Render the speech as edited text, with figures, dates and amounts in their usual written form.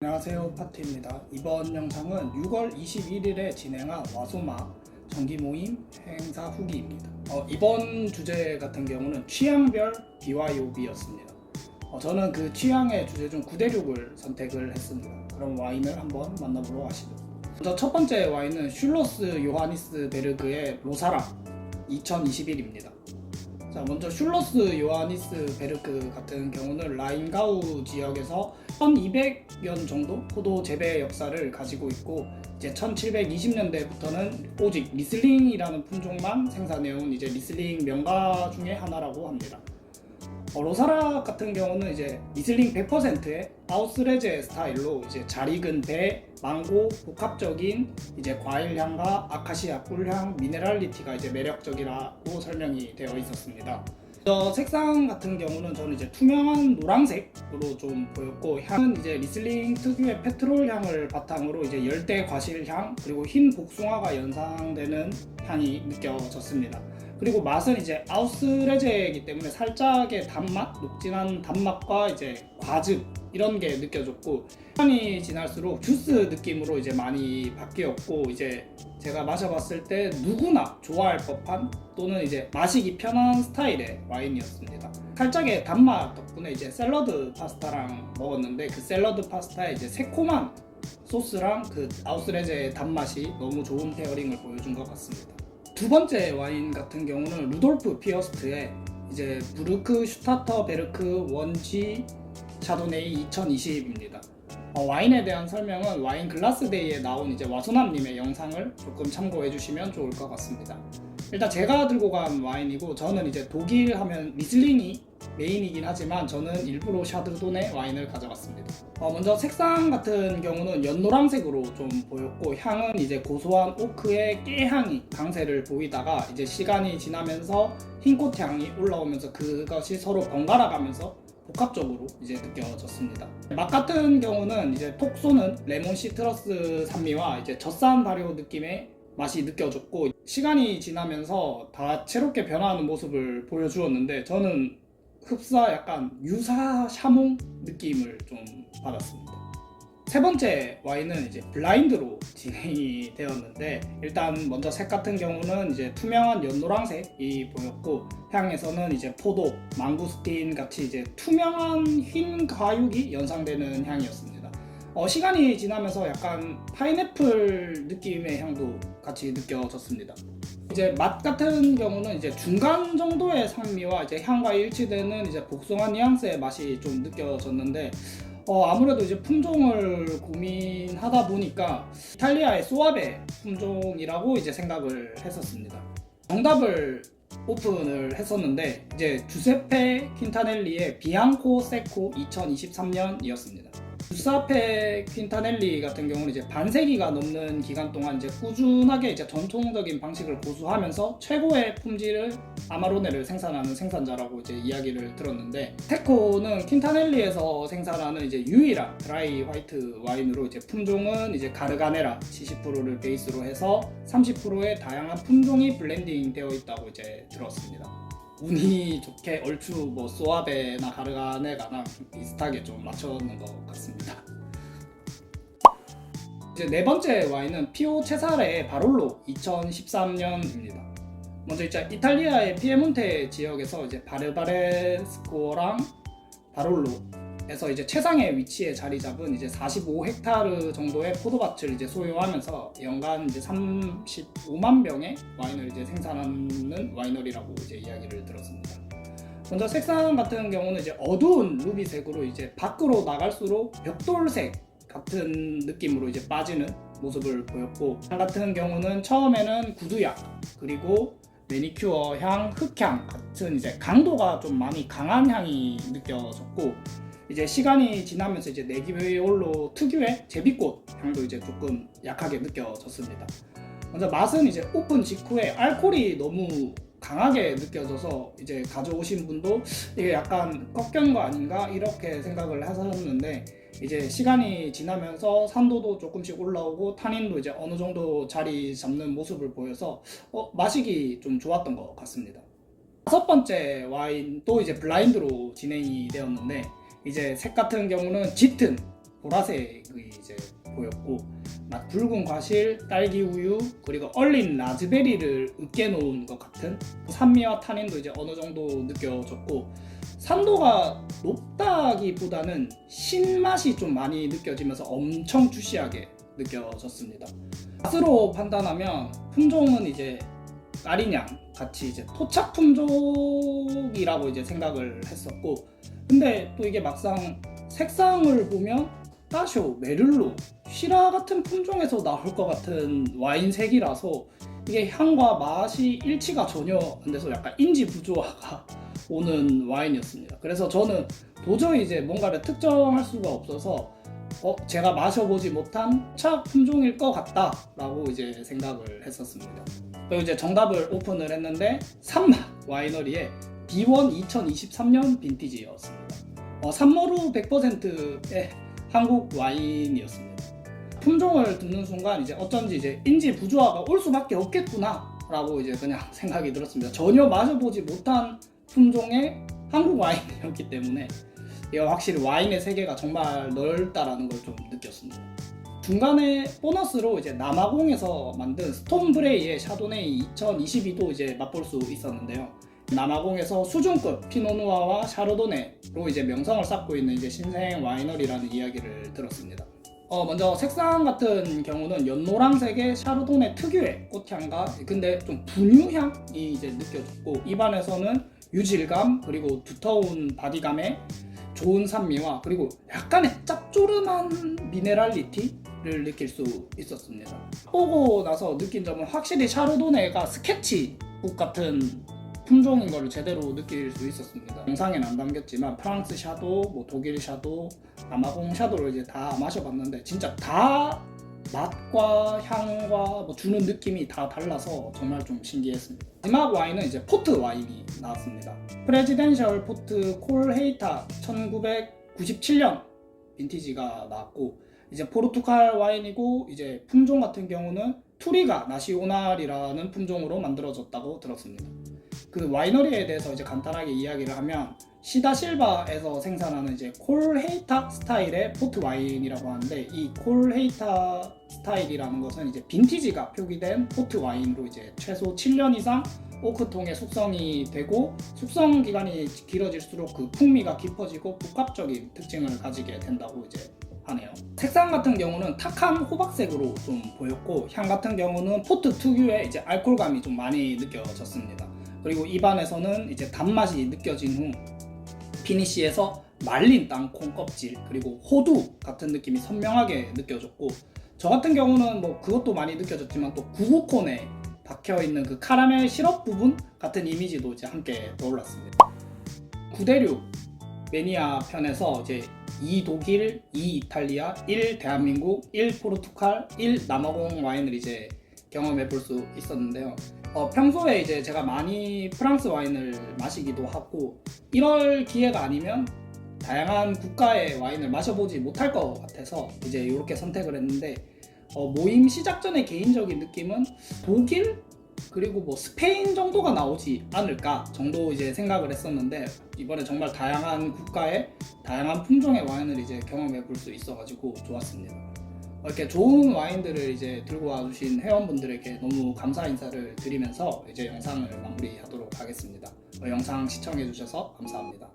안녕하세요, 파트입니다. 이번 영상은 6월 21일에 진행한 와소마 정기모임 행사 후기입니다. 이번 주제 같은 경우는 취향별 BYOB였습니다. 저는 그 취향의 주제 중 9대6을 선택을 했습니다. 그럼 와인을 한번 만나보러 가시죠. 먼저 첫 번째 와인은 슐로스 요하니스 베르그의 로사라 2021입니다. 자, 먼저 슐로스 요하니스 베르크 같은 경우는 라인가우 지역에서 1200년 정도 포도 재배 역사를 가지고 있고, 이제 1720년대부터는 오직 리슬링이라는 품종만 생산해온 이제 리슬링 명가 중에 하나라고 합니다. 로사라 같은 경우는 이제 리슬링 100%의 아우스레제 스타일로 이제 잘 익은 배, 망고, 복합적인 이제 과일향과 아카시아 꿀향, 미네랄리티가 이제 매력적이라고 설명이 되어 있었습니다. 색상 같은 경우는 저는 이제 투명한 노란색으로 좀 보였고, 향은 이제 리슬링 특유의 페트롤 향을 바탕으로 이제 열대 과실 향 그리고 흰 복숭아가 연상되는 향이 느껴졌습니다. 그리고 맛은 이제 아우스레제이기 때문에 살짝의 단맛, 녹진한 단맛과 이제 과즙 이런 게 느껴졌고, 시간이 지날수록 주스 느낌으로 이제 많이 바뀌었고, 이제 제가 마셔봤을 때 누구나 좋아할 법한 또는 이제 마시기 편한 스타일의 와인이었습니다. 살짝의 단맛 덕분에 이제 샐러드 파스타랑 먹었는데, 그 샐러드 파스타에 이제 새콤한 소스랑 그 아우스레제의 단맛이 너무 좋은 페어링을 보여준 것 같습니다. 두 번째 와인 같은 경우는 루돌프 피어스트의 이제 부르크 슈타터 베르크 원지 샤도네이 2020입니다. 와인에 대한 설명은 와인 글라스데이에 나온 이제 와소남님의 영상을 조금 참고해 주시면 좋을 것 같습니다. 일단 제가 들고 간 와인이고, 저는 이제 독일 하면 리슬링이 메인이긴 하지만 저는 일부러 샤드도네 와인을 가져갔습니다. 먼저 색상 같은 경우는 연노란색으로 좀 보였고, 향은 이제 고소한 오크의 깨향이 강세를 보이다가 이제 시간이 지나면서 흰꽃 향이 올라오면서 그것이 서로 번갈아 가면서 복합적으로 이제 느껴졌습니다. 맛 같은 경우는 이제 톡 쏘는 레몬 시트러스 산미와 이제 젖산 발효 느낌의 맛이 느껴졌고, 시간이 지나면서 다채롭게 변화하는 모습을 보여주었는데, 저는 흡사 약간 유사 샤몽 느낌을 좀 받았습니다. 세 번째 와인은 이제 블라인드로 진행이 되었는데, 일단 먼저 색 같은 경우는 이제 투명한 연노란색이 보였고, 향에서는 이제 포도, 망구스틴 같이 이제 투명한 흰 과육이 연상되는 향이었습니다. 시간이 지나면서 약간 파인애플 느낌의 향도 같이 느껴졌습니다. 이제 맛 같은 경우는 이제 중간 정도의 산미와 이제 향과 일치되는 이제 복숭아 뉘앙스의 맛이 좀 느껴졌는데, 아무래도 이제 품종을 고민하다 보니까 이탈리아의 소아베 품종이라고 이제 생각을 했었습니다. 정답을 오픈을 했었는데, 이제 주세페 퀸타넬리의 비앙코 세코 2023년이었습니다. 주세페 퀸타넬리 같은 경우는 이제 반세기가 넘는 기간 동안 이제 꾸준하게 이제 전통적인 방식을 고수하면서 최고의 품질을 아마로네를 생산하는 생산자라고 이제 이야기를 들었는데, 세코는 퀸타넬리에서 생산하는 이제 유일한 드라이 화이트 와인으로 이제 품종은 이제 가르가네라 70%를 베이스로 해서 30%의 다양한 품종이 블렌딩 되어 있다고 이제 들었습니다. 운이 좋게 얼추 뭐 소아베나 가르가네가랑 비슷하게 좀 맞췄는 것 같습니다. 이제 네 번째 와인은 피오 체사레의 바롤로 2013년입니다. 먼저 이제 이탈리아의 피에몬테 지역에서 이제 바르바레스코랑 바롤로에서 이제 최상의 위치에 자리 잡은 이제 45헥타르 정도의 포도밭을 이제 소유하면서 연간 이제 35만 병의 와인을 이제 생산하는 와이너리라고 이제 이야기를 들었습니다. 먼저 색상 같은 경우는 이제 어두운 루비색으로 이제 밖으로 나갈수록 벽돌색 같은 느낌으로 이제 빠지는 모습을 보였고, 향 같은 경우는 처음에는 구두향 그리고 매니큐어 향, 흙향 같은 이제 강도가 좀 많이 강한 향이 느껴졌고, 이제 시간이 지나면서 이제 네기베올로 특유의 제비꽃 향도 이제 조금 약하게 느껴졌습니다. 먼저 맛은 이제 오픈 직후에 알코올이 너무 강하게 느껴져서 이제 가져오신 분도 이게 약간 꺾인 거 아닌가 이렇게 생각을 하셨는데, 이제 시간이 지나면서 산도도 조금씩 올라오고 타닌도 이제 어느 정도 자리 잡는 모습을 보여서 마시기 좀 좋았던 것 같습니다. 다섯 번째 와인도 이제 블라인드로 진행이 되었는데, 이제 색 같은 경우는 짙은 보라색이 이제 보였고, 붉은 과실, 딸기 우유, 그리고 얼린 라즈베리를 으깨 놓은 것 같은 산미와 타닌도 이제 어느 정도 느껴졌고, 산도가 높다기보다는 신맛이 좀 많이 느껴지면서 엄청 주시하게 느껴졌습니다. 맛으로 판단하면 품종은 이제 까리냥 같이 이제 토착 품종이라고 이제 생각을 했었고, 근데 또 이게 막상 색상을 보면 따쇼, 메를로, 시라 같은 품종에서 나올 것 같은 와인색이라서 이게 향과 맛이 일치가 전혀 안 돼서 약간 인지 부조화가 오는 와인이었습니다. 그래서 저는 도저히 이제 뭔가를 특정할 수가 없어서 제가 마셔보지 못한 토착 품종일 것 같다라고 이제 생각을 했었습니다. 그리고 이제 정답을 오픈을 했는데 산막 와이너리의 B1 2023년 빈티지였습니다. 산머루 100%의 한국 와인이었습니다. 품종을 듣는 순간 이제 어쩐지 이제 인지 부조화가 올 수밖에 없겠구나라고 이제 그냥 생각이 들었습니다. 전혀 마셔보지 못한 품종의 한국 와인이었기 때문에 이거 확실히 와인의 세계가 정말 넓다라는 걸 좀 느꼈습니다. 중간에 보너스로 이제 남아공에서 만든 스톤브레이의 샤도네이 2022도 이제 맛볼 수 있었는데요. 남아공에서 수준급 피노누아와 샤르도네로 이제 명성을 쌓고 있는 이제 신생 와이너리라는 이야기를 들었습니다. 먼저 색상 같은 경우는 연노란색의 샤르도네 특유의 꽃향과 근데 좀 분유향이 이제 느껴졌고, 입안에서는 유질감 그리고 두터운 바디감에 좋은 산미와 그리고 약간의 짭조름한 미네랄리티를 느낄 수 있었습니다. 보고 나서 느낀 점은 확실히 샤르도네가 스케치북 같은 품종인 걸 제대로 느낄 수 있었습니다. 영상에는 안 담겼지만 프랑스 샤도, 독일 샤도, 남아공 샤도를 이제 다 마셔봤는데 진짜 다 맛과 향과 주는 느낌이 다 달라서 정말 좀 신기했습니다. 마지막 와인은 이제 포트 와인이 나왔습니다. 프레지덴셜 포트 콜 헤이타 1997년 빈티지가 나왔고, 이제 포르투갈 와인이고, 이제 품종 같은 경우는 투리가 나시오날이라는 품종으로 만들어졌다고 들었습니다. 그 와이너리에 대해서 이제 간단하게 이야기를 하면 시다 실바에서 생산하는 이제 콜 헤이타 스타일의 포트 와인이라고 하는데, 이 콜 헤이타 스타일이라는 것은 이제 빈티지가 표기된 포트 와인으로 이제 최소 7년 이상 오크통에 숙성이 되고, 숙성 기간이 길어질수록 그 풍미가 깊어지고 복합적인 특징을 가지게 된다고 이제 하네요. 색상 같은 경우는 탁한 호박색으로 좀 보였고, 향 같은 경우는 포트 특유의 이제 알코올감이 좀 많이 느껴졌습니다. 그리고 입안에서는 이제 단맛이 느껴진 후 피니쉬에서 말린 땅콩 껍질 그리고 호두 같은 느낌이 선명하게 느껴졌고, 저 같은 경우는 그것도 많이 느껴졌지만 또 구구콘에 박혀있는 그 카라멜 시럽 부분 같은 이미지도 이제 함께 떠올랐습니다. 9대륙 매니아 편에서 이제 2 독일, 2 이탈리아, 1 대한민국, 1 포르투갈, 1 남아공 와인을 이제 경험해 볼 수 있었는데요. 평소에 이제 제가 많이 프랑스 와인을 마시기도 하고, 이럴 기회가 아니면 다양한 국가의 와인을 마셔보지 못할 것 같아서 이제 이렇게 선택을 했는데, 모임 시작 전에 개인적인 느낌은 독일 그리고 스페인 정도가 나오지 않을까 정도 이제 생각을 했었는데, 이번에 정말 다양한 국가의 다양한 품종의 와인을 이제 경험해 볼 수 있어가지고 좋았습니다. 이렇게 좋은 와인들을 이제 들고 와주신 회원분들에게 너무 감사 인사를 드리면서 이제 영상을 마무리하도록 하겠습니다. 영상 시청해주셔서 감사합니다.